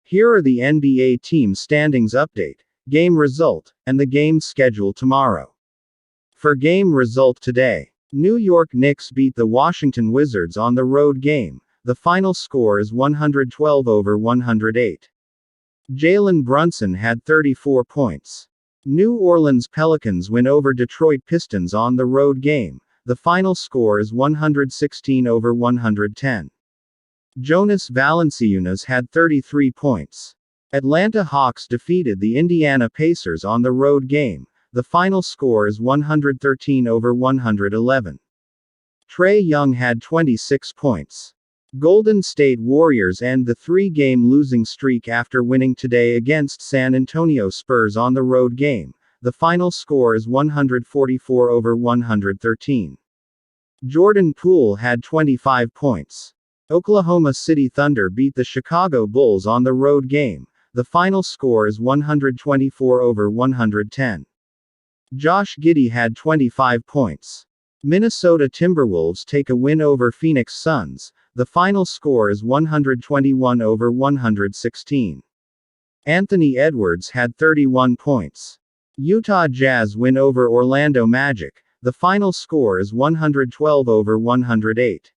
Here are the NBA team standings update, game result, and the game schedule tomorrow. For game result today, New York Knicks beat the Washington Wizards on the road game. The final score is 112-108. Jalen Brunson had 34 points. New Orleans Pelicans win over Detroit Pistons on the road game. The final score is 116-110. Jonas Valanciunas had 33 points. Atlanta Hawks defeated the Indiana Pacers on the road game. The final score is 113-111. Trae Young had 26 points. Golden State Warriors end the three-game losing streak after winning today against San Antonio Spurs on the road game. The final score is 144-113. Jordan Poole had 25 points. Oklahoma City Thunder beat the Chicago Bulls on the road game. The final score is 124-110. Josh Giddey had 25 points. Minnesota Timberwolves take a win over Phoenix Suns. The final score is 121-116. Anthony Edwards had 31 points. Utah Jazz win over Orlando Magic. The final score is 112-108.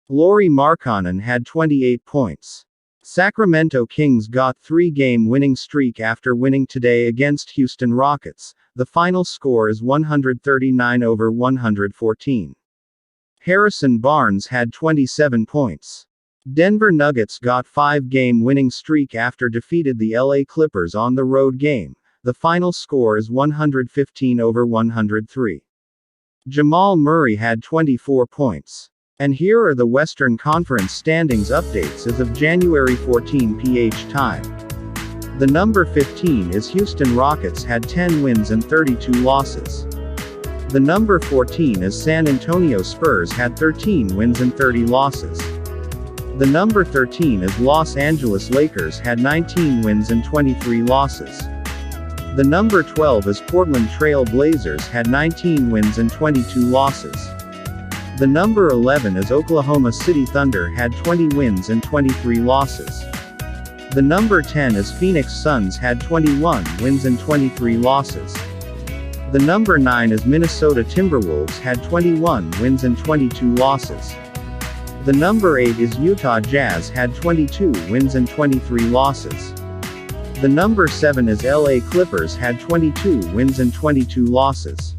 Lauri Markkanen had 28 points. Sacramento Kings got three-game winning streak after winning today against Houston Rockets. The final score is 139-114. Harrison Barnes had 27 points. Denver Nuggets got five-game winning streak after defeated the LA Clippers on the road game. The final score is 115-103. Jamal Murray had 24 points. And here are the Western Conference standings updates as of January 14 PH time. The number 15 is Houston Rockets had 10 wins and 32 losses. The number 14 is San Antonio Spurs had 13 wins and 30 losses. The number 13 is Los Angeles Lakers had 19 wins and 23 losses. The number 12 is Portland Trail Blazers had 19 wins and 22 losses. The number 11 is Oklahoma City Thunder had 20 wins and 23 losses. The number 10 is Phoenix Suns had 21 wins and 23 losses. The number 9 is Minnesota Timberwolves had 21 wins and 22 losses. The number 8 is Utah Jazz had 22 wins and 23 losses. The number 7 is LA Clippers had 22 wins and 22 losses.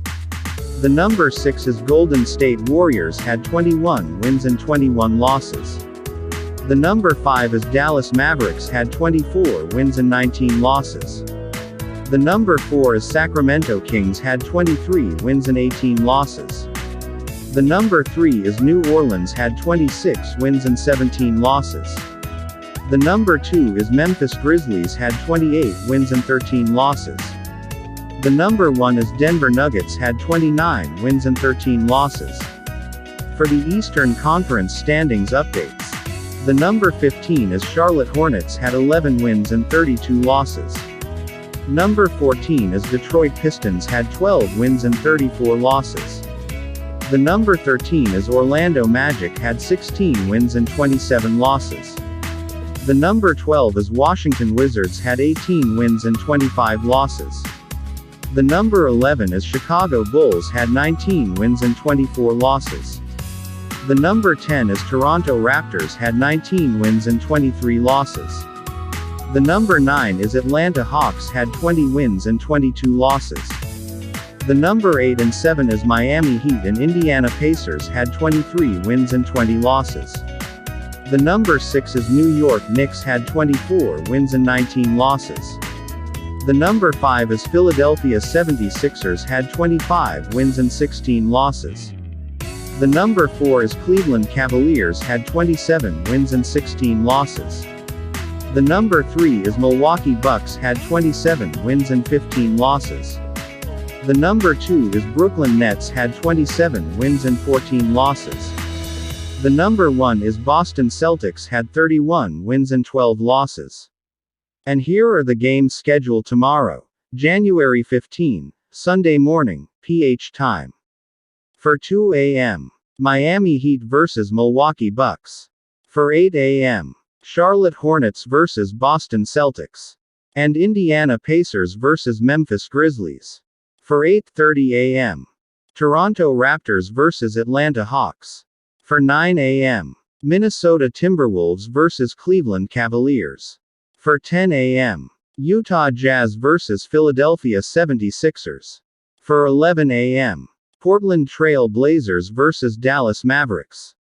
The number 6 is Golden State Warriors had 21 wins and 21 losses. The number 5 is Dallas Mavericks had 24 wins and 19 losses. The number 4 is Sacramento Kings had 23 wins and 18 losses. The number 3 is New Orleans had 26 wins and 17 losses. The number 2 is Memphis Grizzlies had 28 wins and 13 losses. The number 1 is Denver Nuggets had 29 wins and 13 losses. For the Eastern Conference standings updates, the number 15 is Charlotte Hornets had 11 wins and 32 losses. Number 14 is Detroit Pistons had 12 wins and 34 losses. The number 13 is Orlando Magic had 16 wins and 27 losses. The number 12 is Washington Wizards had 18 wins and 25 losses. The number 11 is Chicago Bulls had 19 wins and 24 losses. The number 10 is Toronto Raptors had 19 wins and 23 losses. The number 9 is Atlanta Hawks had 20 wins and 22 losses. The number 8 and 7 is Miami Heat and Indiana Pacers had 23 wins and 20 losses. The number 6 is New York Knicks had 24 wins and 19 losses. The number 5 is Philadelphia 76ers had 25 wins and 16 losses. The number 4 is Cleveland Cavaliers had 27 wins and 16 losses. The number 3 is Milwaukee Bucks had 27 wins and 15 losses. The number 2 is Brooklyn Nets had 27 wins and 14 losses. The number 1 is Boston Celtics had 31 wins and 12 losses. And here are the games scheduled tomorrow, January 15, Sunday morning, PH time. For 2 a.m., Miami Heat vs Milwaukee Bucks. For 8 a.m., Charlotte Hornets vs. Boston Celtics. And Indiana Pacers vs. Memphis Grizzlies. For 8:30 a.m. Toronto Raptors vs. Atlanta Hawks. For 9 a.m. Minnesota Timberwolves vs. Cleveland Cavaliers. For 10 a.m. Utah Jazz vs. Philadelphia 76ers. For 11 a.m. Portland Trail Blazers vs. Dallas Mavericks.